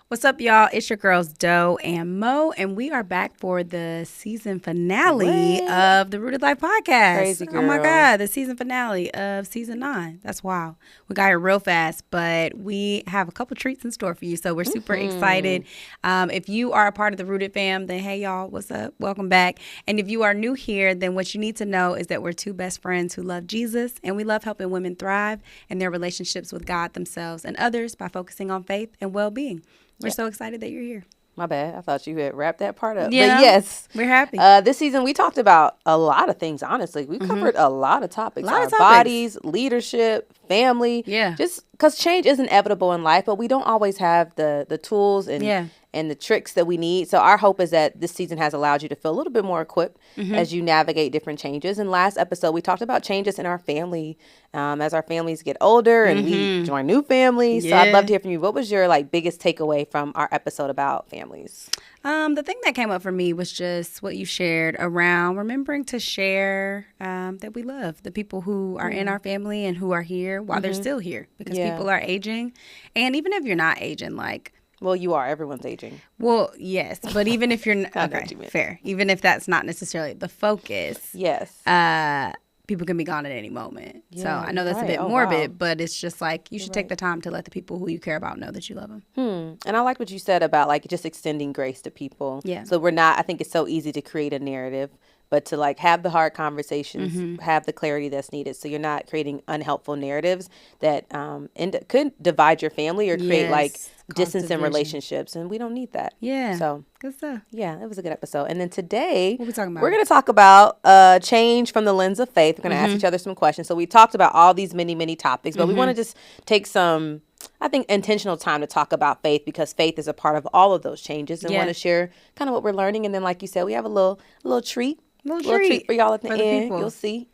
What's up, y'all? It's your girls, Doe and Mo, and we are back for the season finale of the Rooted Life podcast. Crazy girl. Oh my God, the season finale of season 9. That's wild. We got here real fast, but we have a couple treats in store for you, so we're super excited. If you are a part of the Rooted fam, then hey, y'all, what's up? Welcome back. And if you are new here, then what you need to know is that we're two best friends who love Jesus, and we love helping women thrive in their relationships with God, themselves, and others by focusing on faith and well-being. We're so excited that you're here. My bad. I thought you had wrapped that part up. Yeah, but yes. We're happy. This season, we talked about a lot of things, honestly. We covered a lot of topics. Our bodies, leadership, family. Yeah. Just because change is inevitable in life, but we don't always have the tools and the tricks that we need. So our hope is that this season has allowed you to feel a little bit more equipped as you navigate different changes. And last episode, we talked about changes in our family as our families get older and we join new families. So I'd love to hear from you. What was your biggest takeaway from our episode about families? The thing that came up for me was just what you shared around remembering to share that we love the people who are in our family and who are here while they're still here, because people are aging. And even if you're not aging, well, you are. Everyone's aging. Well, yes. But even if you're not, okay, fair. Even if that's not necessarily the focus. Yes. People can be gone at any moment. Yeah, so I know that's a bit morbid, but it's just you should take the time to let the people who you care about know that you love them. And I like what you said about just extending grace to people. Yeah. So I think it's so easy to create a narrative, but to have the hard conversations, have the clarity that's needed. So you're not creating unhelpful narratives that could divide your family or create distance in relationships. And we don't need that. Yeah. So good stuff. Yeah, it was a good episode. And then today, what are we talking about? We're going to talk about change from the lens of faith. We're going to ask each other some questions. So we talked about all these many, many topics, but we want to just take some, I think, intentional time to talk about faith, because faith is a part of all of those changes, and want to share kind of what we're learning. And then, like you said, we have a little treat. Little treat for y'all at the end. You'll see.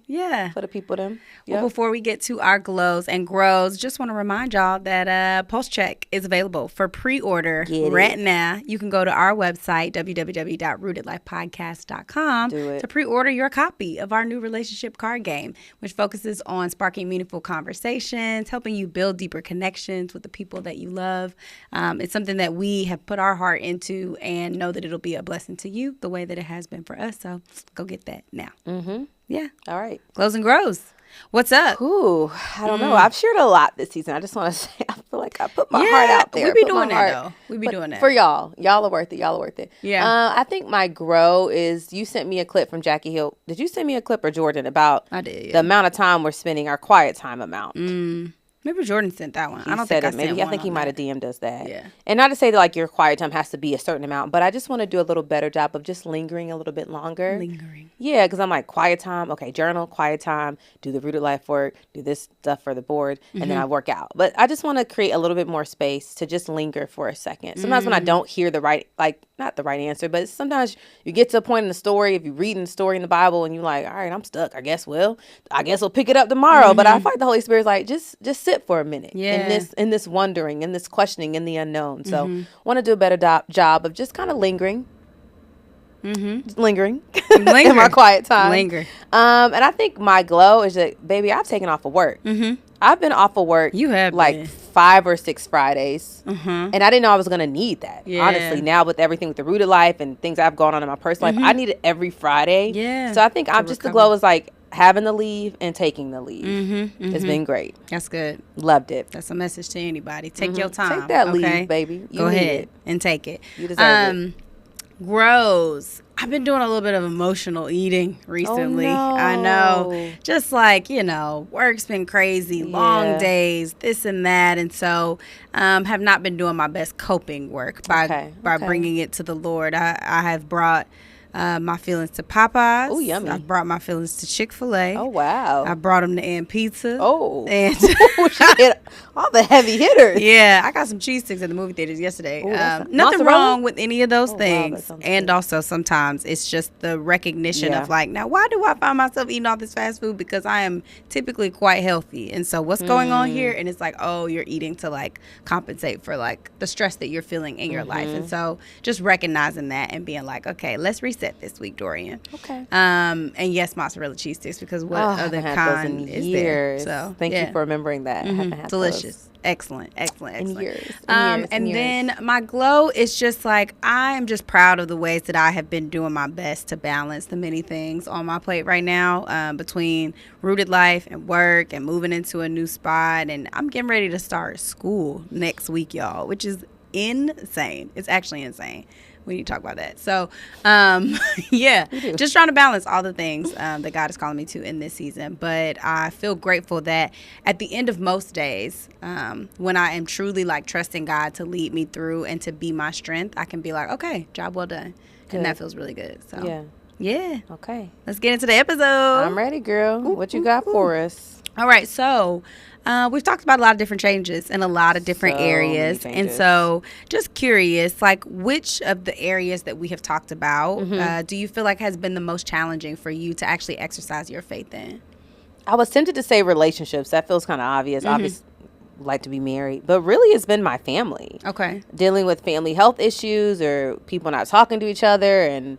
Yeah. For the people them. Yep. Well, before we get to our glows and grows, just want to remind y'all that Pulse Check is available for pre-order right now. You can go to our website, www.rootedlifepodcast.com, to pre-order your copy of our new relationship card game, which focuses on sparking meaningful conversations, helping you build deeper connections with the people that you love. It's something that we have put our heart into and know that it'll be a blessing to you the way that it has been for us. So go get that now. Yeah. All right. Glows and grows. What's up? Ooh, I don't know. I've shared a lot this season. I just want to say, I feel like I put my heart out there. We be doing that, though. We be doing that. For y'all. Y'all are worth it. Yeah. I think my grow is, you sent me a clip from Jackie Hill. Did you send me a clip, or Jordan, about the amount of time we're spending, our quiet time amount? Maybe Jordan sent that one. I don't think I sent one. I think he might have DM'd us that. Yeah. And not to say that your quiet time has to be a certain amount, but I just want to do a little better job of just lingering a little bit longer. Yeah, because I'm quiet time. Okay, journal, quiet time, do the Rooted Life work, do this stuff for the board, and then I work out. But I just want to create a little bit more space to just linger for a second. Sometimes when I don't hear the right, not the right answer, but sometimes you get to a point in the story, if you're reading the story in the Bible and you're like, all right, I'm stuck. I guess we'll pick it up tomorrow. But I feel like the Holy Spirit's just sit for a minute in this wondering, in this questioning, in the unknown. So want to do a better job of just kind of lingering. Just lingering in my quiet time. Linger. And I think my glow is that, baby, I've taken off of work. I've been off of work. You have 5 or 6 Fridays. And I didn't know I was going to need that. Yeah. Honestly, now with everything with the Rooted Life and things I've gone on in my personal life, I need it every Friday. Yeah. So I think I'm just the glow is having the leave and taking the leave. It's been great. That's good. Loved it. That's a message to anybody. Take your time. Take that leave, baby. Go ahead and take it. You deserve it. Grows. I've been doing a little bit of emotional eating recently. Oh, no. I know. Just work's been crazy, long days, this and that. And so have not been doing my best coping work by bringing it to the Lord. I have brought my feelings to Popeyes. Oh, yummy. I brought my feelings to Chick-fil-A. Oh, wow. I brought them to Ann Pizza. Oh. And she hit all the heavy hitters. Yeah, I got some cheese sticks at the movie theaters yesterday. Ooh, nothing wrong with any of those things. Wow, and also sometimes it's just the recognition of now, why do I find myself eating all this fast food? Because I am typically quite healthy. And so what's going on here? And it's you're eating to compensate for the stress that you're feeling in your life. And so just recognizing that and being okay, let's reset. reset this week, Dorian. Okay. And yes, mozzarella cheese sticks, because what other kind is years. there? So thank you for remembering that. I haven't had delicious. Those. Excellent. In years. Then my glow is just like, I am just proud of the ways that I have been doing my best to balance the many things on my plate right now, between rooted life and work and moving into a new spot. And I'm getting ready to start school next week, y'all, which is insane. It's actually insane. We need to talk about that. So, yeah, just trying to balance all the things that God is calling me to in this season. But I feel grateful that at the end of most days, when I am truly like trusting God to lead me through and to be my strength, I can be like, okay, job well done. Good. And that feels really good. So, yeah. Okay. Let's get into the episode. I'm ready, girl. What you got for us? All right. So, we've talked about a lot of different changes in a lot of different areas. And so just curious, like, which of the areas that we have talked about do you feel like has been the most challenging for you to actually exercise your faith in? I was tempted to say relationships. That feels kind of obvious. Obviously, like to be married. But really, it's been my family. Okay. Dealing with family health issues or people not talking to each other and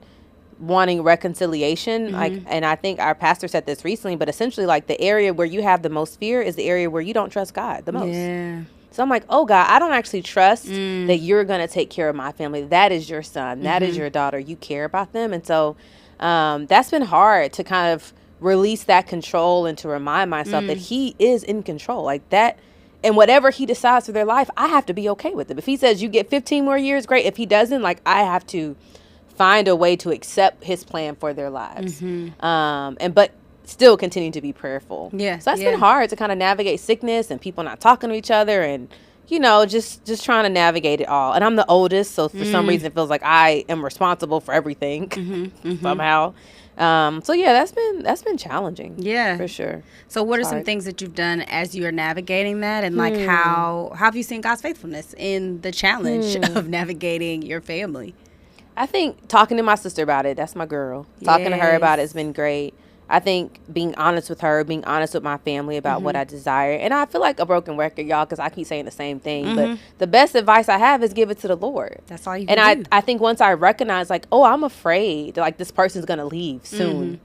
wanting reconciliation. And I think our pastor said this recently, but essentially, like, the area where you have the most fear is the area where you don't trust God the most. Yeah. So I'm like, oh God, I don't actually trust that you're going to take care of my family. That is your son. That is your daughter. You care about them. And so that's been hard to kind of release that control and to remind myself that he is in control, like that. And whatever he decides for their life, I have to be okay with it. If he says you get 15 more years, great. If he doesn't, like, I have to find a way to accept his plan for their lives. But still continue to be prayerful. Yeah. So that's been hard to kind of navigate sickness and people not talking to each other and, you know, just trying to navigate it all. And I'm the oldest, so for some reason it feels like I am responsible for everything somehow. So yeah, that's been challenging. Yeah, for sure. So what are some things that you've done as you are navigating that, and like how have you seen God's faithfulness in the challenge of navigating your family? I think talking to my sister about it, that's my girl. Talking to her about it has been great. I think being honest with her, being honest with my family about what I desire. And I feel like a broken record, y'all, because I keep saying the same thing. But the best advice I have is give it to the Lord. That's all you can do. I think once I recognize, like, oh, I'm afraid, like, this person's going to leave soon.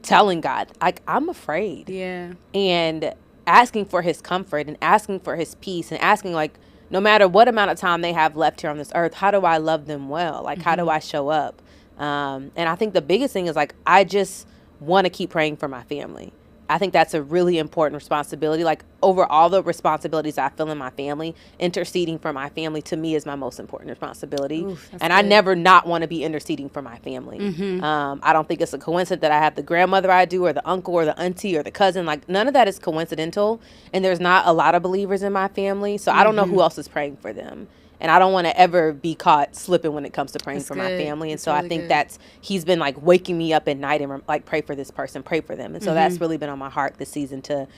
Telling God, like, I'm afraid. Yeah. And asking for his comfort and asking for his peace and asking, like, no matter what amount of time they have left here on this earth, how do I love them well? Like, how do I show up? And I think the biggest thing is, like, I just want to keep praying for my family. I think that's a really important responsibility. Like, over all the responsibilities I feel in my family, interceding for my family to me is my most important responsibility. And I never not want to be interceding for my family. I don't think it's a coincidence that I have the grandmother I do, or the uncle, or the auntie, or the cousin. Like, none of that is coincidental. And there's not a lot of believers in my family, so I don't know who else is praying for them. And I don't want to ever be caught slipping when it comes to praying for my family. And so I think he's been, like, waking me up at night and, like, pray for this person, pray for them. And so that's really been on my heart this season to,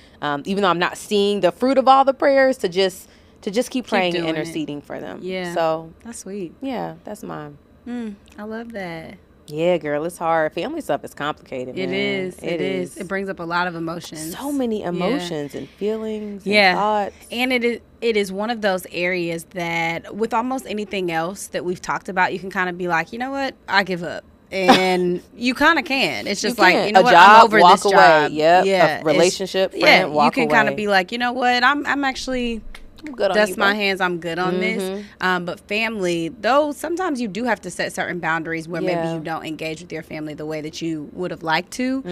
even though I'm not seeing the fruit of all the prayers, to just keep praying and interceding for them. Yeah. So that's sweet. Yeah, that's mine. I love that. Yeah, girl, it's hard. Family stuff is complicated, man. It is. It brings up a lot of emotions. So many emotions and feelings and thoughts. And it is one of those areas that, with almost anything else that we've talked about, you can kind of be like, you know what? I give up. And you kind of can. It's just like, you know what? I'm over this job. Yep. Yeah. A relationship, friend, walk away. You can kind of be like, you know what? I'm actually... dust my hands, I'm good on this. But family, though, sometimes you do have to set certain boundaries where maybe you don't engage with your family the way that you would have liked to.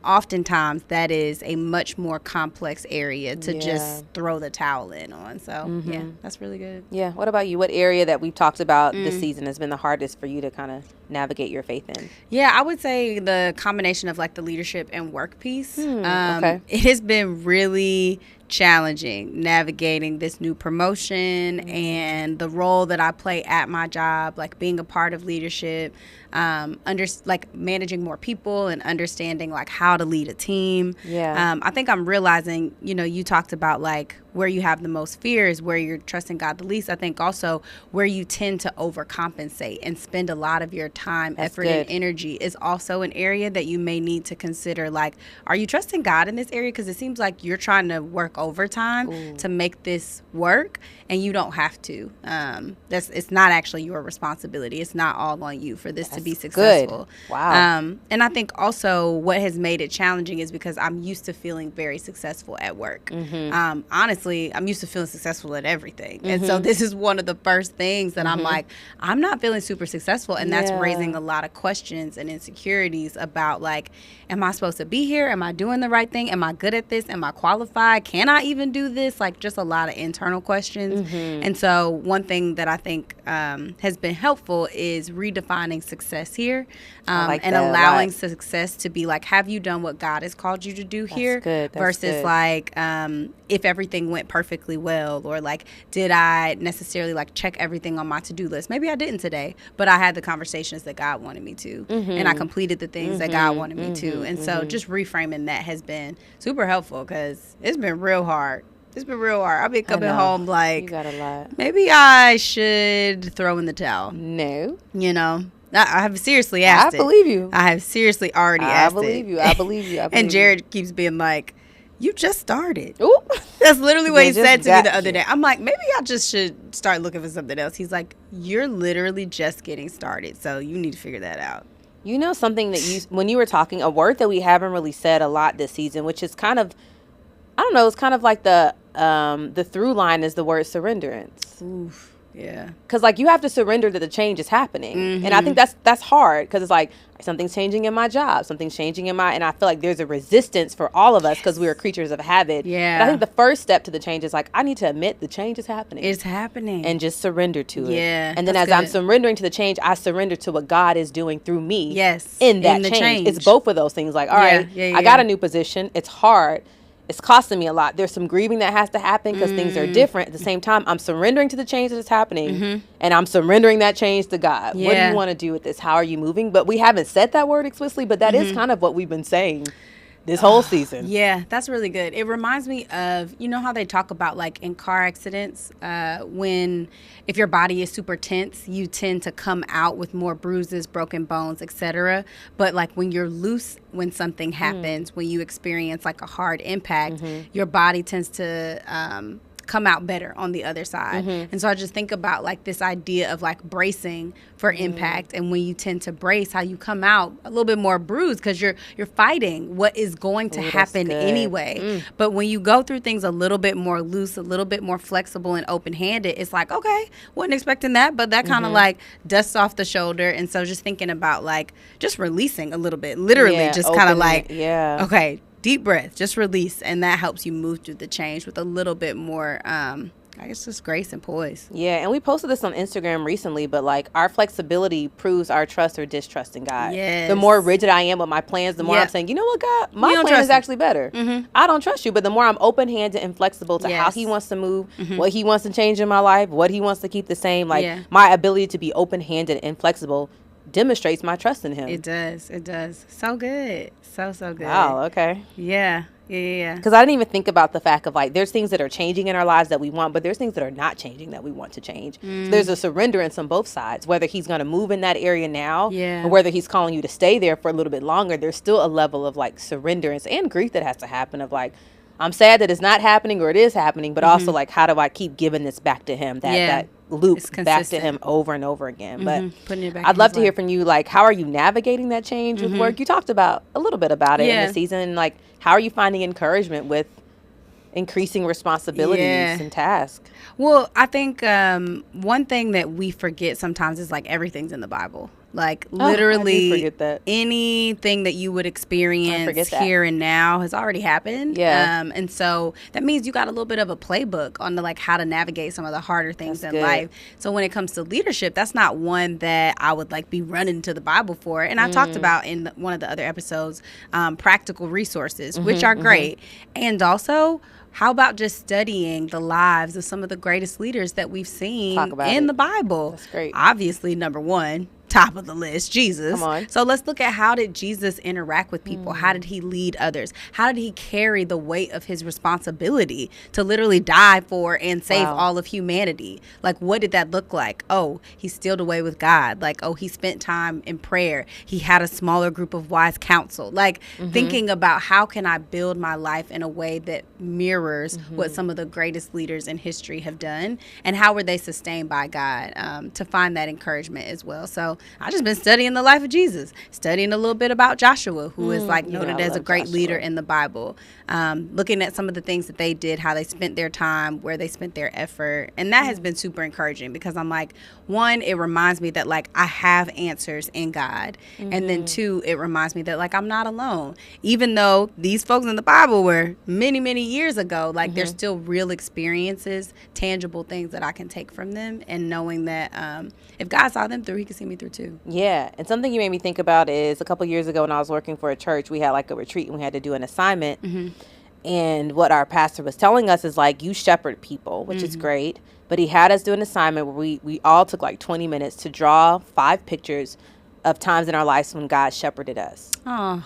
Oftentimes, that is a much more complex area to just throw the towel in on. So, yeah, that's really good. Yeah. What about you? What area that we've talked about this season has been the hardest for you to kind of navigate your faith in? Yeah, I would say the combination of, like, the leadership and work piece. It has been really challenging navigating this new promotion and the role that I play at my job, like being a part of leadership, like managing more people and understanding, like, how to lead a team. I think I'm realizing, you know, you talked about, like, where you have the most fear is where you're trusting God the least. I think also where you tend to overcompensate and spend a lot of your time, effort, and energy is also an area that you may need to consider. Like, are you trusting God in this area? Because it seems like you're trying to work overtime to make this work, and you don't have to. It's not actually your responsibility. It's not all on you for this to be successful. Good. Wow. And I think also what has made it challenging is because I'm used to feeling very successful at work. Honestly, I'm used to feeling successful at everything. And so this is one of the first things that I'm like, I'm not feeling super successful. And that's raising a lot of questions and insecurities about, like, am I supposed to be here? Am I doing the right thing? Am I good at this? Am I qualified? Can I even do this? Like, just a lot of internal questions. And so one thing that I think has been helpful is redefining success here, and allowing success to be like, have you done what God has called you to do here? Versus like, if everything went perfectly well, or like, did I necessarily like check everything on my to-do list? Maybe I didn't today, but I had the conversations that God wanted me to, and I completed the things that God wanted me to. And so just reframing that has been super helpful, because it's been real hard. I've been coming home like, you got a lot. Maybe I should throw in the towel. No. You know, I have seriously asked it. I believe you. I have seriously already asked it. I believe you. And Jared keeps being like, you just started. Ooh. That's literally what he said to me the other day. I'm like, maybe I just should start looking for something else. He's like, you're literally just getting started, so you need to figure that out. You know, something that when you were talking, a word that we haven't really said a lot this season, which is kind of, I don't know, it's kind of like the through line is the word surrenderance. Oof. Yeah. Because, like, you have to surrender that the change is happening. And I think that's hard, because it's like, something's changing in my job. Something's changing in and I feel like there's a resistance for all of us, because we are creatures of habit. Yeah. But I think the first step to the change is like, I need to admit the change is happening. It's happening. And just surrender to it. Yeah. And then as I'm surrendering to the change, I surrender to what God is doing through me. Yes. In that change. It's both of those things. Like, all right, I got a new position. It's hard. It's costing me a lot. There's some grieving that has to happen, because things are different. At the same time, I'm surrendering to the change that is happening, and I'm surrendering that change to God. What do you want to do with this? How are you moving? But we haven't said that word explicitly, but that is kind of what we've been saying this whole season. Yeah, that's really good. It reminds me of, you know how they talk about, like, in car accidents, if your body is super tense, you tend to come out with more bruises, broken bones, etc. But like when you're loose, when something happens, when you experience like a hard impact, your body tends to come out better on the other side. And so I just think about like this idea of like bracing for impact, and when you tend to brace, how you come out a little bit more bruised, because you're fighting what is going to happen anyway. But when you go through things a little bit more loose, a little bit more flexible and open-handed, it's like, okay, wasn't expecting that, but that kind of like dusts off the shoulder. And so just thinking about like just releasing a little bit, literally just kind of like, okay, deep breath, just release, and that helps you move through the change with a little bit more, I guess, just grace and poise. Yeah, and we posted this on Instagram recently, but like, our flexibility proves our trust or distrust in God. Yes. The more rigid I am with my plans, the more I'm saying, you know what, God, my plan is actually better. I don't trust you, but the more I'm open-handed and flexible to how he wants to move, what he wants to change in my life, what he wants to keep the same, like my ability to be open-handed and flexible demonstrates my trust in him. It does. So good. So good. Wow, okay. Yeah. Because I didn't even think about the fact of like, there's things that are changing in our lives that we want, but there's things that are not changing that we want to change. So there's a surrenderance on both sides, whether he's going to move in that area now, or whether he's calling you to stay there for a little bit longer. There's still a level of like surrenderance and grief that has to happen, of like, I'm sad that it's not happening or it is happening, but also like, how do I keep giving this back to him? That loop back to him over and over again. But putting it back I'd love to hear from you, like, how are you navigating that change with work? You talked about a little bit about it in the season. Like, how are you finding encouragement with increasing responsibilities and tasks? Well, I think one thing that we forget sometimes is like, everything's in the Bible. Like, literally anything that you would experience here and now has already happened. And so that means you got a little bit of a playbook on the, like, how to navigate some of the harder things in life. So when it comes to leadership, that's not one that I would like be running to the Bible for. And I talked about in one of the other episodes, practical resources, which are great. And also, how about just studying the lives of some of the greatest leaders that we've seen in the Bible? That's great. Obviously, number one, top of the list, Jesus. Come on. So let's look at, how did Jesus interact with people? How did he lead others? How did he carry the weight of his responsibility to literally die for and save all of humanity? Like, what did that look like? Oh, he stealed away with God. Like, oh, he spent time in prayer. He had a smaller group of wise counsel. Like, thinking about, how can I build my life in a way that mirrors what some of the greatest leaders in history have done, and how were they sustained by God, to find that encouragement as well. So I just been studying the life of Jesus, studying a little bit about Joshua, who is like noted as a great leader in the Bible, looking at some of the things that they did, how they spent their time, where they spent their effort. And that has been super encouraging, because I'm like, one, it reminds me that like I have answers in God. And then two, it reminds me that like I'm not alone. Even though these folks in the Bible were many, many years ago, like there's still real experiences, tangible things that I can take from them, and knowing that if God saw them through, he can see me through too. Yeah. And something you made me think about is, a couple years ago when I was working for a church, we had like a retreat and we had to do an assignment. And what our pastor was telling us is like, you shepherd people, which is great. But he had us do an assignment where we all took like 20 minutes to draw 5 pictures of times in our lives when God shepherded us. Oh,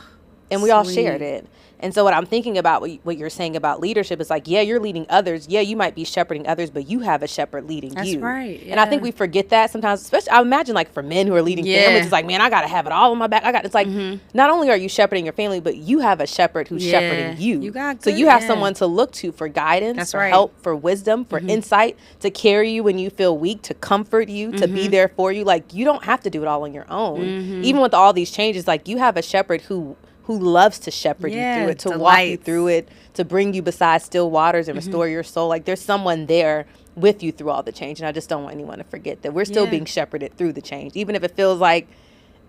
and we all shared it. And so what I'm thinking about, what you're saying about leadership, is like, yeah, you're leading others. Yeah, you might be shepherding others, but you have a shepherd leading you. That's right. Yeah. And I think we forget that sometimes, especially, I imagine like for men who are leading families, it's like, man, I got to have it all on my back. It's like, not only are you shepherding your family, but you have a shepherd who's shepherding you. So you have someone to look to for guidance, for help, for wisdom, for insight, to carry you when you feel weak, to comfort you, to be there for you. Like, you don't have to do it all on your own. Even with all these changes, like, you have a shepherd who loves to shepherd you through it, to walk you through it, to bring you beside still waters and restore your soul. Like, there's someone there with you through all the change. And I just don't want anyone to forget that we're still being shepherded through the change. Even if it feels like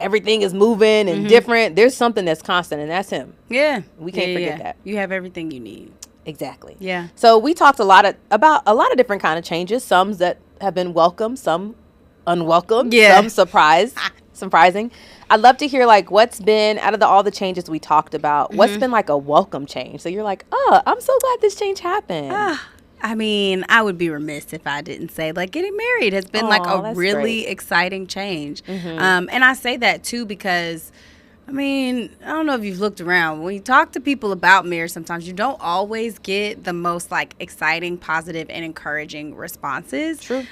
everything is moving and different, there's something that's constant, and that's him. Yeah. We can't forget that. You have everything you need. Exactly. Yeah. So we talked about a lot of different kind of changes, some that have been welcome, some unwelcome, some surprising. I'd love to hear, like, what's been, out of all the changes we talked about, what's been like a welcome change? So you're like, oh, I'm so glad this change happened. I mean, I would be remiss if I didn't say, like, getting married has been like a really exciting change. And I say that too because, I mean, I don't know if you've looked around. When you talk to people about marriage, sometimes you don't always get the most like exciting, positive, and encouraging responses. True.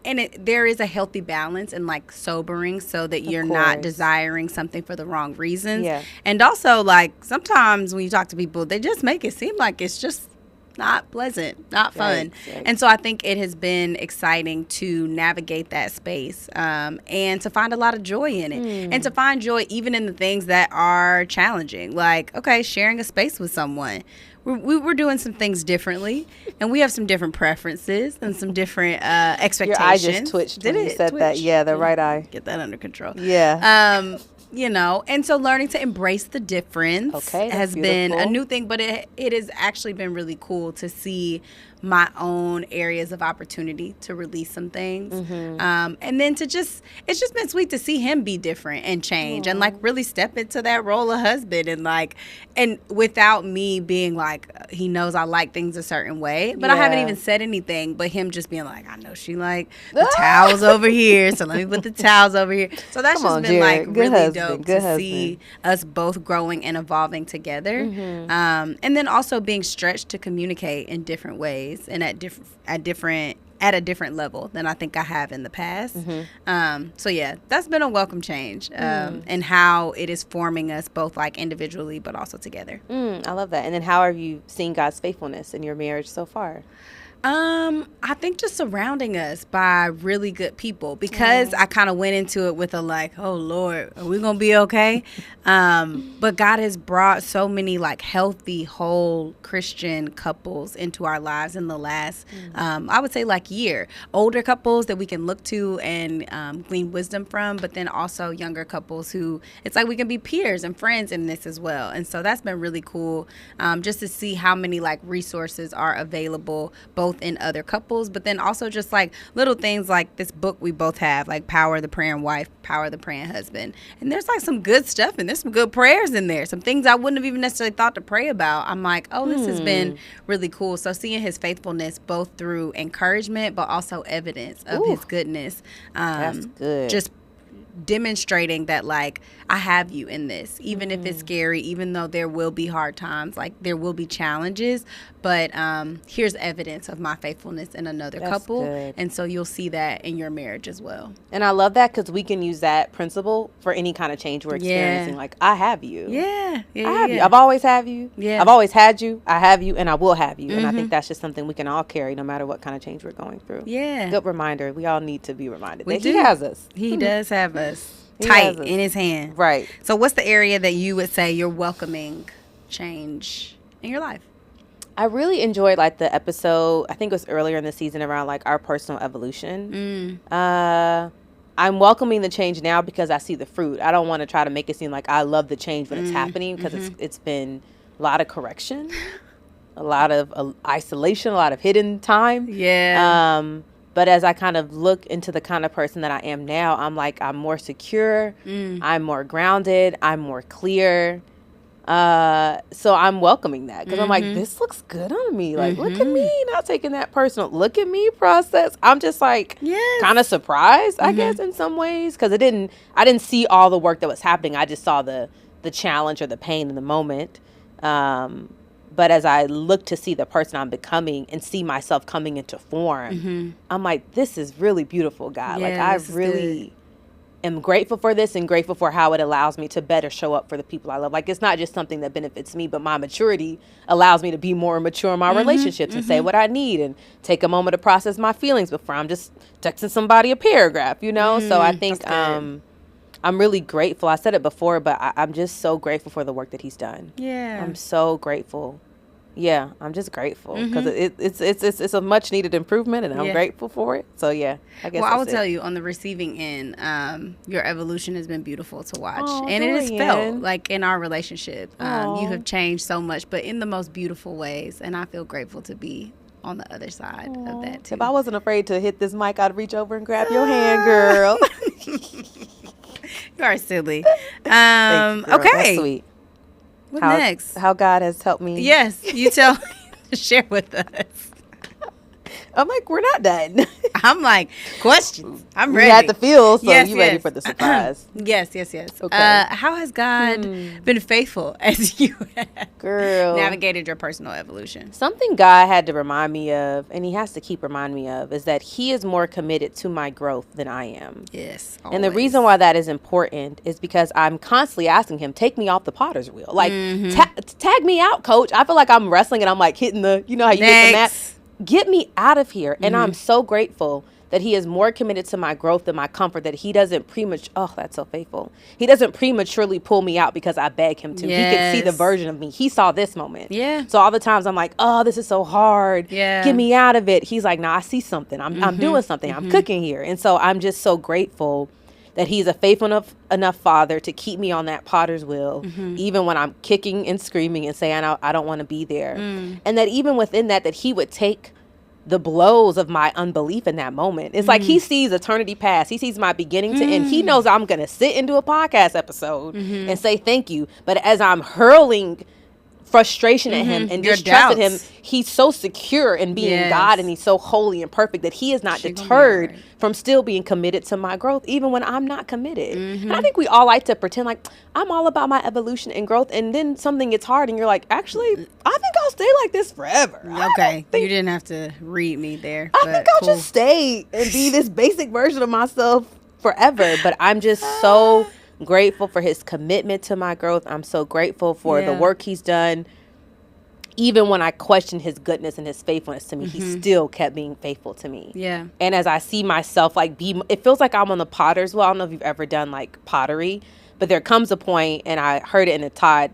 And there is a healthy balance and like sobering, so that you're not desiring something for the wrong reasons. Yeah. And also, like, sometimes when you talk to people, they just make it seem like it's just not pleasant, not fun. Right. And so I think it has been exciting to navigate that space, and to find a lot of joy in it, and to find joy even in the things that are challenging. Like, okay, sharing a space with someone. We're doing some things differently, and we have some different preferences and some different expectations. Your eye just twitched when you said that. Yeah, the right eye. Get that under control. Yeah. You know, and so learning to embrace the difference has been a new thing, but it has actually been really cool to see my own areas of opportunity to release some things. And then it's just been sweet to see him be different and change and like really step into that role of husband, and without me being like, he knows I like things a certain way, but I haven't even said anything, but him just being like, I know she like the towels over here, so let me put the towels over here. So that's been Jared. Like good really husband. Dope good to husband. See us both growing and evolving together. And then also being stretched to communicate in different ways and at a different level than I think I have in the past. So yeah, that's been a welcome change, and how it is forming us both like individually but also together. I love that. And then how have you seen God's faithfulness in your marriage so far? I think just surrounding us by really good people, because I kind of went into it with a like, oh Lord, are we gonna be okay? But God has brought so many like healthy, whole Christian couples into our lives in the last, I would say like year. Older couples that we can look to and glean wisdom from, but then also younger couples who it's like we can be peers and friends in this as well. And so that's been really cool, just to see how many like resources are available both in other couples, but then also just like little things like this book we both have, like Power of the Praying Wife, Power of the Praying Husband. And there's like some good stuff, and there's some good prayers in there, some things I wouldn't have even necessarily thought to pray about. I'm like, oh, this has been really cool. So seeing his faithfulness both through encouragement but also evidence of his goodness, that's good. Just demonstrating that, like, I have you in this, even if it's scary, even though there will be hard times, like there will be challenges, but here's evidence of my faithfulness in another couple. Good. And so you'll see that in your marriage as well. And I love that because we can use that principle for any kind of change we're experiencing. Like, I have you. I have you. I've always have you. I've always had you. I have you, and I will have you. And I think that's just something we can all carry no matter what kind of change we're going through. Good reminder. We all need to be reminded that he has us. He does have us tight in his hand. Right. So what's the area that you would say you're welcoming change in your life? I really enjoyed like the episode, I think it was earlier in the season, around like our personal evolution. I'm welcoming the change now because I see the fruit. I don't want to try to make it seem like I love the change when it's happening, because it's been a lot of correction, a lot of isolation, a lot of hidden time. But as I kind of look into the kind of person that I am now, I'm like, I'm more secure, I'm more grounded, I'm more clear. So I'm welcoming that because I'm like, this looks good on me. Like, look at me, not taking that personal. Look at me process. I'm just like kind of surprised, I guess, in some ways, because I didn't see all the work that was happening. I just saw the challenge or the pain in the moment. But as I look to see the person I'm becoming and see myself coming into form, I'm like, this is really beautiful, God. Like, I really am grateful for this and grateful for how it allows me to better show up for the people I love. Like, it's not just something that benefits me, but my maturity allows me to be more mature in my relationships and say what I need and take a moment to process my feelings before I'm just texting somebody a paragraph, you know? So I think I'm really grateful. I said it before, but I'm just so grateful for the work that he's done. I'm so grateful. I'm just grateful because it's a much needed improvement, and I'm grateful for it. So I guess. Well, I will tell you, on the receiving end, your evolution has been beautiful to watch, and Dorian. it has felt like in our relationship, you have changed so much, but in the most beautiful ways. And I feel grateful to be on the other side of that too. If I wasn't afraid to hit this mic, I'd reach over and grab your hand, girl. You are silly. Thanks, girl. Okay. That's sweet. What next? How God has helped me. Yes, you tell. Share with us. I'm like, we're not done. I'm like, questions. I'm ready. You had the feel, so you ready for the surprise. Yes. Okay. How has God been faithful as you have navigated your personal evolution? Something God had to remind me of, and he has to keep reminding me of, is that he is more committed to my growth than I am. Yes. Always. And the reason why that is important is because I'm constantly asking him, take me off the potter's wheel. Like, tag me out, coach. I feel like I'm wrestling and I'm like hitting the, you know how you hit the mat? Get me out of here. And I'm so grateful that he is more committed to my growth than my comfort, that he doesn't that's so faithful. He doesn't prematurely pull me out because I beg him to. He can see the version of me. He saw this moment. So all the times I'm like, oh, this is so hard. Get me out of it. He's like, no, I see something. I'm doing something. I'm cooking here. And so I'm just so grateful that he's a faithful enough father to keep me on that potter's wheel, even when I'm kicking and screaming and saying I don't want to be there. And that even within that he would take the blows of my unbelief in that moment. It's like he sees eternity past. He sees my beginning to end. He knows I'm going to sit and do a podcast episode and say thank you. But as I'm hurling frustration at him and distrust at him, he's so secure in being God, and he's so holy and perfect that he is not deterred from still being committed to my growth, even when I'm not committed. And I think we all like to pretend like I'm all about my evolution and growth, and then something gets hard and you're like, actually, I think I'll stay like this forever. Okay, you didn't have to read me there. I think I'll just stay and be this basic version of myself forever. But I'm just so grateful for his commitment to my growth. I'm so grateful for the work he's done. Even when I questioned his goodness and his faithfulness to me, he still kept being faithful to me. And as I see myself it feels like I'm on the potter's wheel. I don't know if you've ever done like pottery, but there comes a point, and I heard it in a Todd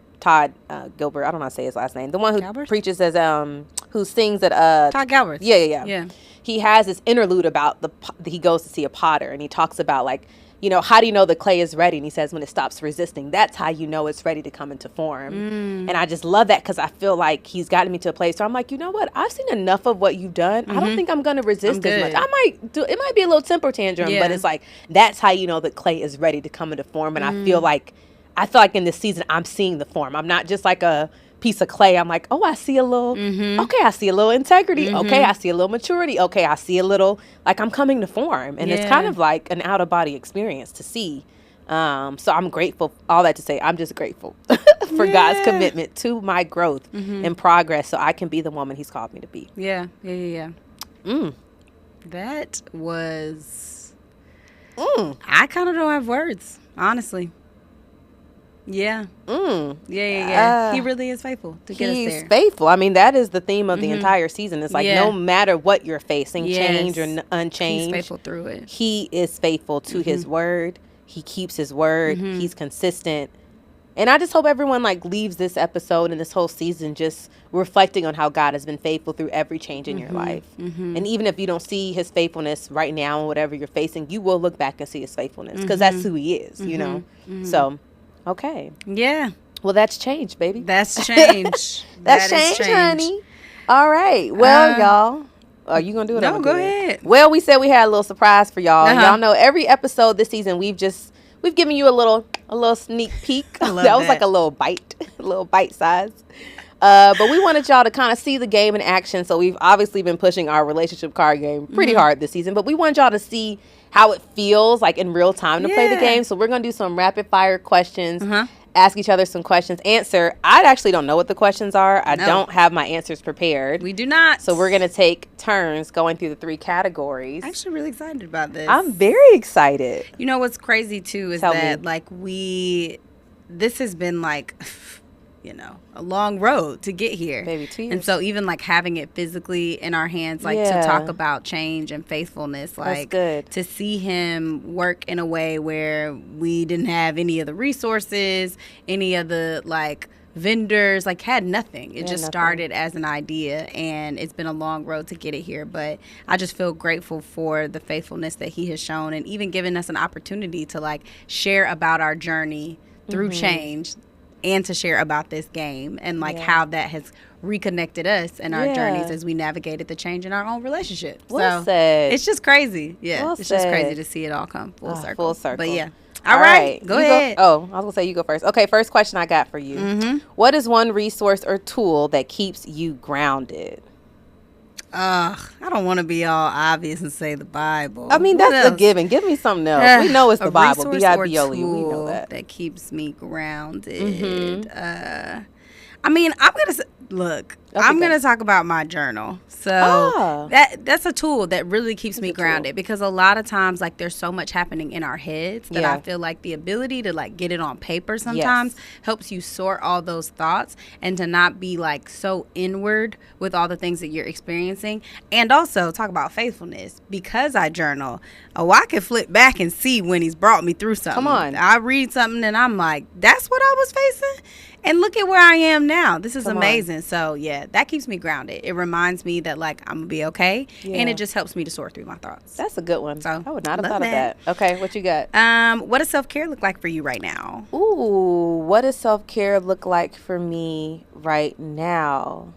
Gilbert. I don't know how to say his last name. The one who Galbert? preaches who sings at Todd Galbert. Yeah. He has this interlude about he goes to see a potter, and he talks about like, you know, how do you know the clay is ready? And he says, when it stops resisting, that's how you know it's ready to come into form. And I just love that, because I feel like he's gotten me to a place where I'm like, you know what? I've seen enough of what you've done. I don't think I'm going to resist as much. It might be a little temper tantrum, but it's like, that's how you know the clay is ready to come into form. And I feel like in this season, I'm seeing the form. I'm not just like a piece of clay. I'm like, oh, I see a little, okay, I see a little integrity. Okay, I see a little maturity. Okay, I see a little, like I'm coming to form. And it's kind of like an out of body experience to see So I'm grateful. All that to say, I'm just grateful for God's commitment to my growth and progress, so I can be the woman He's called me to be. Yeah. That was. I kind of don't have words, honestly. Yeah. Yeah. He really is faithful to get us there. He's faithful. I mean, that is the theme of the entire season. It's like no matter what you're facing, change or unchanged, He's faithful through it. He is faithful to His word. He keeps His word. He's consistent. And I just hope everyone like leaves this episode and this whole season just reflecting on how God has been faithful through every change in your life. And even if you don't see His faithfulness right now and whatever you're facing, you will look back and see His faithfulness because that's who He is, you know? So, okay. Yeah. Well, that's change, baby. That's change. That's change, honey. All right. Well, y'all. Are you going to do it? No, go ahead. Well, we said we had a little surprise for y'all. Y'all know every episode this season we've given you a little sneak peek. That was like a little bite size. But we wanted y'all to kind of see the game in action. So we've obviously been pushing our relationship card game pretty hard this season. But we wanted y'all to see how it feels like in real time to play the game. So we're going to do some rapid fire questions. Ask each other some questions, answer. I actually don't know what the questions are. I don't have my answers prepared. We do not. So we're going to take turns going through the 3 categories. I'm actually really excited about this. I'm very excited. You know what's crazy too is this has been like, a long road to get here. Maybe 2 years. And so even like having it physically in our hands, like to talk about change and faithfulness, like to see Him work in a way where we didn't have any of the resources, any of the like vendors, like had nothing. It just started as an idea and it's been a long road to get it here. But I just feel grateful for the faithfulness that He has shown and even given us an opportunity to like share about our journey through change and to share about this game and like how that has reconnected us in our journeys as we navigated the change in our own relationship. Well said. It's just crazy. Yeah. Well it's said. just crazy to see it all come full circle. Full circle. But yeah. All right. Go ahead. I was going to say you go first. Okay, first question I got for you. What is one resource or tool that keeps you grounded? I don't want to be all obvious and say the Bible. I mean, that's a given. Give me something else. We know it's the Bible. B-I-B-L-E. We know that. That keeps me grounded. I mean, I'm going to look. I'm going to talk about my journal. So that's a tool that really keeps me grounded because a lot of times like there's so much happening in our heads that I feel like the ability to like get it on paper sometimes helps you sort all those thoughts and to not be like so inward with all the things that you're experiencing. And also talk about faithfulness because I journal. I can flip back and see when He's brought me through something. Come on. I read something and I'm like, that's what I was facing? And look at where I am now. This is amazing. So, yeah, that keeps me grounded. It reminds me that, like, I'm going to be okay. Yeah. And it just helps me to sort through my thoughts. That's a good one. So, I would not have thought of that. Okay, what you got? What does self-care look like for you right now? Ooh, what does self-care look like for me right now?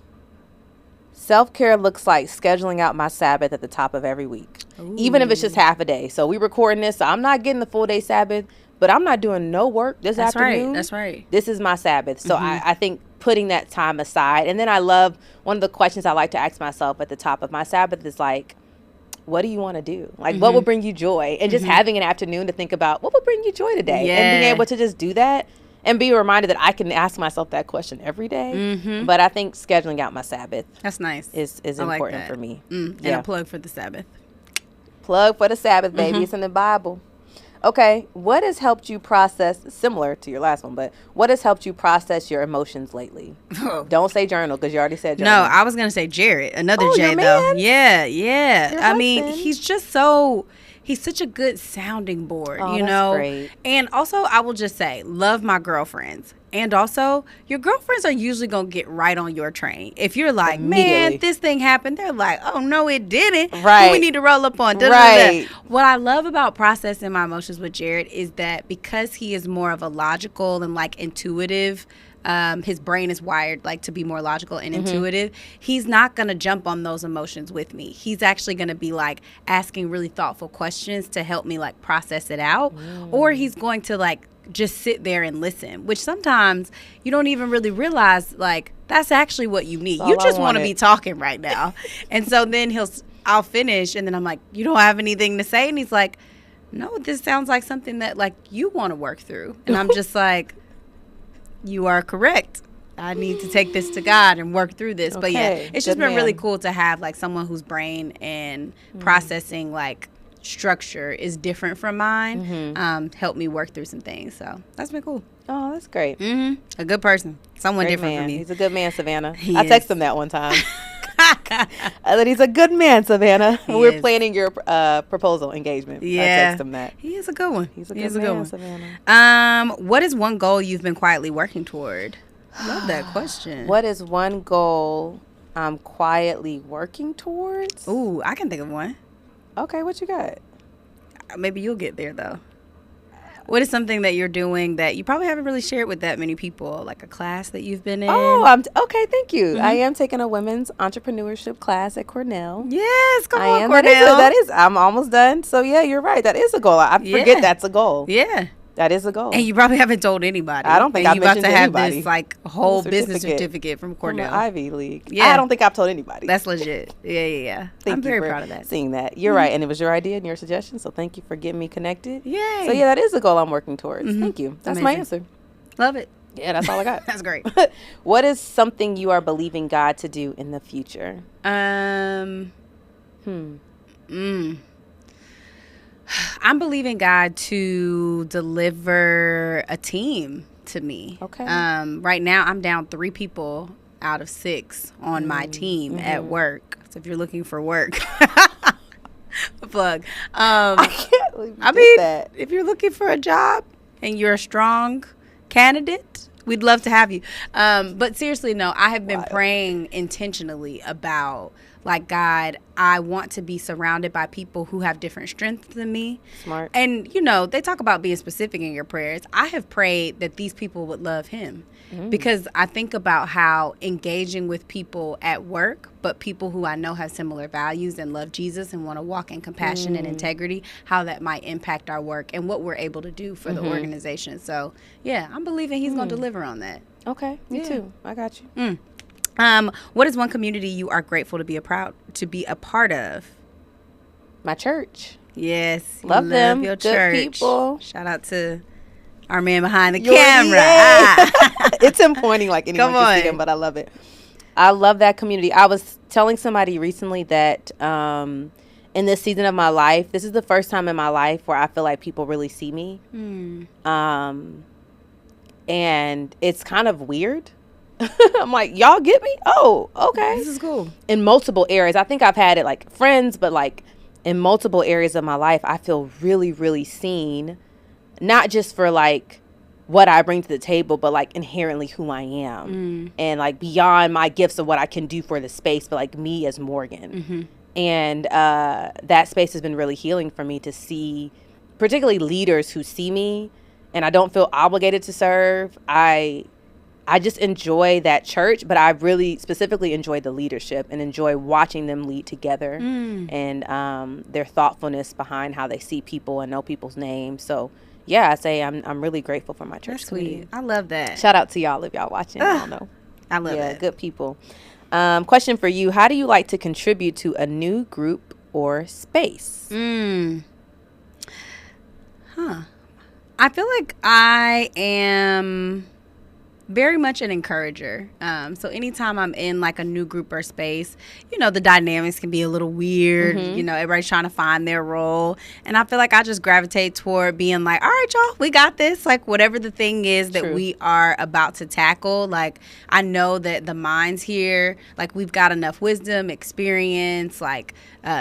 Self-care looks like scheduling out my Sabbath at the top of every week. Ooh. Even if it's just half a day. So, we recording this, so I'm not getting the full day Sabbath. But I'm not doing no work this afternoon. That's right. This is my Sabbath. So I think putting that time aside. And then I love, one of the questions I like to ask myself at the top of my Sabbath is like, what do you want to do? Like, what will bring you joy? And just having an afternoon to think about what would bring you joy today. And being able to just do that and be reminded that I can ask myself that question every day. But I think scheduling out my Sabbath. That's nice. Is important for me. And a plug for the Sabbath. Plug for the Sabbath, baby. It's in the Bible. Okay, what has helped you process, similar to your last one, but what has helped you process your emotions lately? Don't say journal, because you already said journal. No, I was going to say Jared, another J, though. Yeah. I mean, he's such a good sounding board, you know? Great. And also, I will just say, love my girlfriends. And also, your girlfriends are usually going to get right on your train. If you're like, man, this thing happened, they're like, oh, no, it didn't. Right. We need to roll up on. Right. What I love about processing my emotions with Jared is that because he is more of a logical and like intuitive, his brain is wired like to be more logical and intuitive. He's not going to jump on those emotions with me. He's actually going to be like asking really thoughtful questions to help me like process it out. Or he's going to like just sit there and listen, which sometimes you don't even really realize like that's actually what you need. You just want to be talking right now. And so then I'll finish and then I'm like, you don't have anything to say? And he's like, no, this sounds like something that like you want to work through. And I'm just like, you are correct. I need to take this to God and work through this. But yeah, it's just been really cool to have like someone whose brain and processing like structure is different from mine. Help me work through some things. So that's been cool. Oh, that's great. A good person. Someone Great different man. from you. He's a good man, Savannah. He I is. texted him that one time. I said he's a good man, Savannah. We're planning your proposal engagement. Yeah. I texted him that. He is a good one. He's a good man, Savannah. What is one goal you've been quietly working toward? Love that question. What is one goal I'm quietly working towards? Ooh, I can think of one. Okay, what you got? Maybe you'll get there though. What is something that you're doing that you probably haven't really shared with that many people, like a class that you've been in? Oh, okay, thank you. I am taking a women's entrepreneurship class at Cornell. Yes, come on, Cornell. That is, I'm almost done. So yeah, you're right. That is a goal. I forget that's a goal. Yeah. That is a goal. And you probably haven't told anybody. I don't think I've mentioned to have anybody. this like whole business certificate from Cornell. From the Ivy League. Yeah. I don't think I've told anybody. That's legit. Yeah. I'm very proud of that. Seeing that. You're right. And it was your idea and your suggestion. So thank you for getting me connected. Yay. So yeah, that is a goal I'm working towards. Thank you. That's my answer. Love it. Yeah, that's all I got. That's great. What is something you are believing God to do in the future? I'm believing God to deliver a team to me. Okay. Right now, I'm down 3 people out of 6 on my team at work. So if you're looking for work, plug. I can't believe you did that. If you're looking for a job and you're a strong candidate, we'd love to have you. But seriously, no, I have been praying intentionally about, like, God, I want to be surrounded by people who have different strengths than me. Smart. And, you know, they talk about being specific in your prayers. I have prayed that these people would love him because I think about how engaging with people at work, but people who I know have similar values and love Jesus and want to walk in compassion and integrity, how that might impact our work and what we're able to do for the organization. So, yeah, I'm believing he's going to deliver on that. Okay, me too. I got you. What is one community you are grateful to be a part of? My church. Yes, love them. Your good church. People. Shout out to our man behind the camera. It's him pointing like anyone can see him, but I love it. I love that community. I was telling somebody recently that in this season of my life, this is the first time in my life where I feel like people really see me. And it's kind of weird. I'm like, y'all get me? Oh, okay. This is cool. In multiple areas. I think I've had it like friends, but like in multiple areas of my life, I feel really, really seen. Not just for like what I bring to the table, but like inherently who I am. And like beyond my gifts of what I can do for the space, but like me as Morgan. And that space has been really healing for me to see, particularly leaders who see me and I don't feel obligated to serve. I just enjoy that church, but I really specifically enjoy the leadership and enjoy watching them lead together and their thoughtfulness behind how they see people and know people's names. So, yeah, I say I'm really grateful for my church. That's sweet. I love that. Shout out to y'all if y'all watching. I don't know. I love it. Good people. Question for you. How do you like to contribute to a new group or space? I feel like I am very much an encourager. So anytime I'm in like a new group or space, you know, the dynamics can be a little weird. You know, everybody's trying to find their role. And I feel like I just gravitate toward being like, all right, y'all, we got this. Like whatever the thing is that we are about to tackle, like I know that the minds here, like we've got enough wisdom, experience, like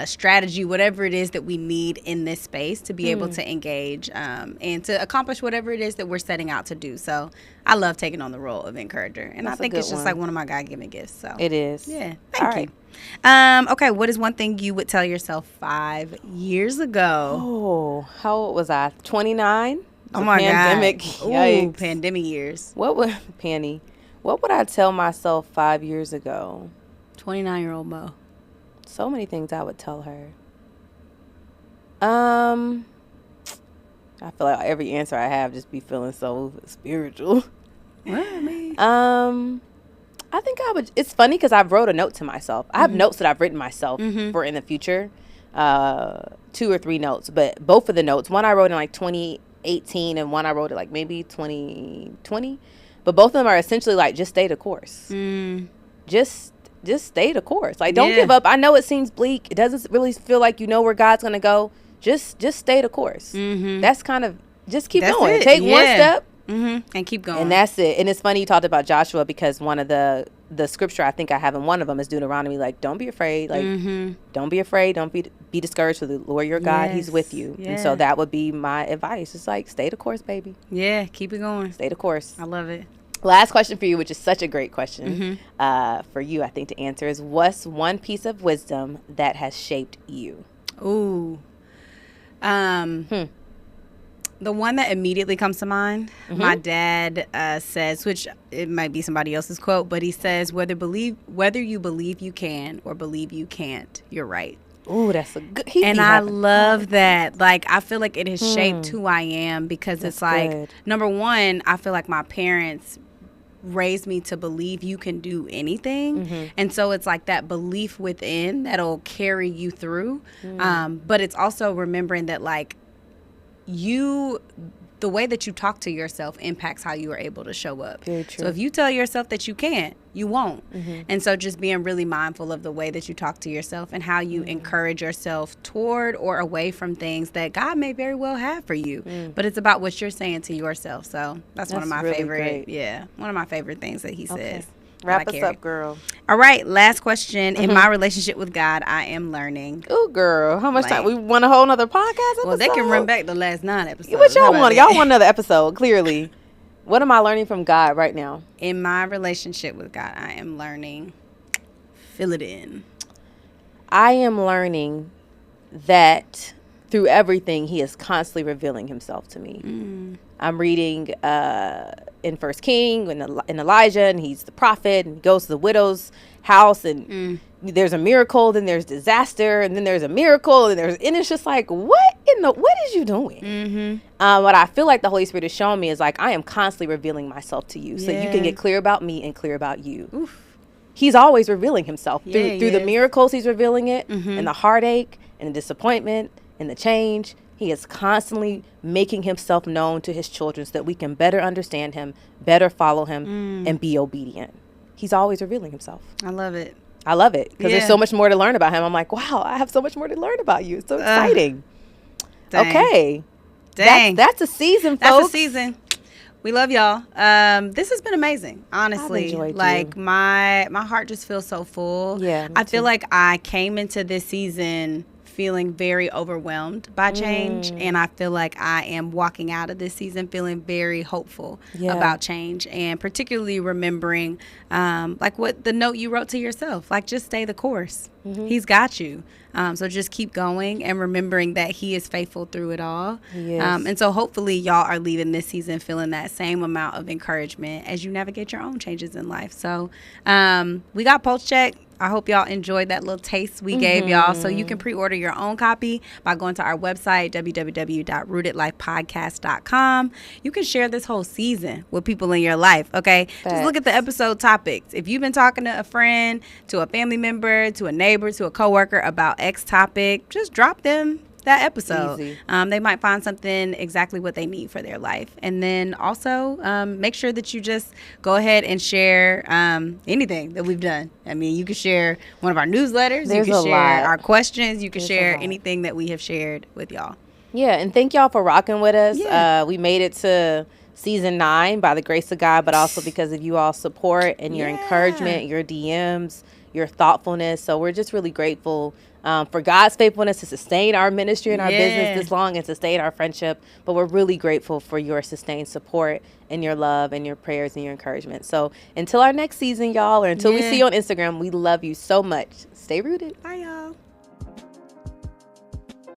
strategy, whatever it is that we need in this space to be able to engage and to accomplish whatever it is that we're setting out to do. So I love taking on the role of encourager. And I think it's just like one of my God-given gifts. So it is. Yeah. Thank you. Okay. What is one thing you would tell yourself 5 years ago? Oh, how old was I? 29? Oh my pandemic. God. Ooh, pandemic years. What would I tell myself 5 years ago? 29-year-old Mo. So many things I would tell her. I feel like every answer I have just be feeling so spiritual. What I mean? I think I would. It's funny because I've wrote a note to myself. I have notes that I've written myself for in the future. 2 or 3 notes, but both of the notes, one I wrote in like 2018 and one I wrote in like maybe 2020, but both of them are essentially like, just stay the course. Just stay the course. Like, don't give up. I know it seems bleak. It doesn't really feel like you know where God's going to go. Just stay the course. That's kind of, just keep going. Take one step. And keep going. And that's it. And it's funny you talked about Joshua, because one of the scripture I think I have in one of them is Deuteronomy. Like, don't be afraid. Like, don't be afraid. Don't be discouraged. For the Lord your God, He's with you. And so that would be my advice. It's like, stay the course, baby. Yeah, keep it going. Stay the course. I love it. Last question for you, which is such a great question for you, I think, to answer, is what's one piece of wisdom that has shaped you? Ooh. The one that immediately comes to mind, my dad says, which it might be somebody else's quote, but he says, whether you believe you can or believe you can't, you're right. Ooh, that's a good. And I love that. Like, I feel like it has shaped who I am, because it's like, good. Number one, I feel like my parents raised me to believe you can do anything. And so it's like that belief within that'll carry you through. But it's also remembering that, like, the way that you talk to yourself impacts how you are able to show up. Very true. So if you tell yourself that you can't, you won't. And so just being really mindful of the way that you talk to yourself and how you encourage yourself toward or away from things that God may very well have for you. But it's about what you're saying to yourself. So that's one of my really favorite. great. Yeah, one of my favorite things that he says. Wrap us up, girl. All right, last question. In my relationship with God, I am learning. Ooh, girl, how much time? We want a whole nother podcast episode? Well, they can run back the last 9 episodes. What y'all want? Y'all want another episode, clearly. What am I learning from God right now? In my relationship with God, I am learning. Fill it in. I am learning that through everything, He is constantly revealing Himself to me. I'm reading in First King in Elijah, and he's the prophet, and he goes to the widow's house, and there's a miracle, then there's disaster, and then there's a miracle, and it's just like, what is you doing? What I feel like the Holy Spirit is showing me is like, I am constantly revealing myself to you, so you can get clear about me and clear about you. Oof. He's always revealing Himself through the miracles. He's revealing it, and the heartache, and the disappointment, and the change. He is constantly making Himself known to His children so that we can better understand Him, better follow Him, and be obedient. He's always revealing Himself. I love it. I love it, because there's so much more to learn about Him. I'm like, wow, I have so much more to learn about you. It's so exciting. Dang. Okay. Dang. That's a season, folks. That's a season. We love y'all. This has been amazing, honestly. I've enjoyed like you. my heart just feels so full. Yeah, me I feel too. like I came into this season feeling very overwhelmed by change, and I feel like I am walking out of this season feeling very hopeful about change, and particularly remembering like what the note you wrote to yourself, like, just stay the course. He's got you. So just keep going and remembering that He is faithful through it all. And so hopefully y'all are leaving this season feeling that same amount of encouragement as you navigate your own changes in life. So we got Pulse Check. I hope y'all enjoyed that little taste we gave y'all. So you can pre-order your own copy by going to our website, www.rootedlifepodcast.com. You can share this whole season with people in your life, okay? Just look at the episode topics. If you've been talking to a friend, to a family member, to a neighbor, to a coworker about X topic, just drop them that episode. They might find something exactly what they need for their life. And then also make sure that you just go ahead and share anything that we've done. I mean, you can share one of our newsletters. You can share our questions. You can share anything that we have shared with y'all. Yeah, and thank y'all for rocking with us. We made it to season 9 by the grace of God, but also because of you all support and your encouragement, your DMs, your thoughtfulness. So we're just really grateful for God's faithfulness to sustain our ministry and our business this long and sustain our friendship. But we're really grateful for your sustained support and your love and your prayers and your encouragement. So until our next season, y'all, or until we see you on Instagram, we love you so much. Stay rooted. Bye, y'all.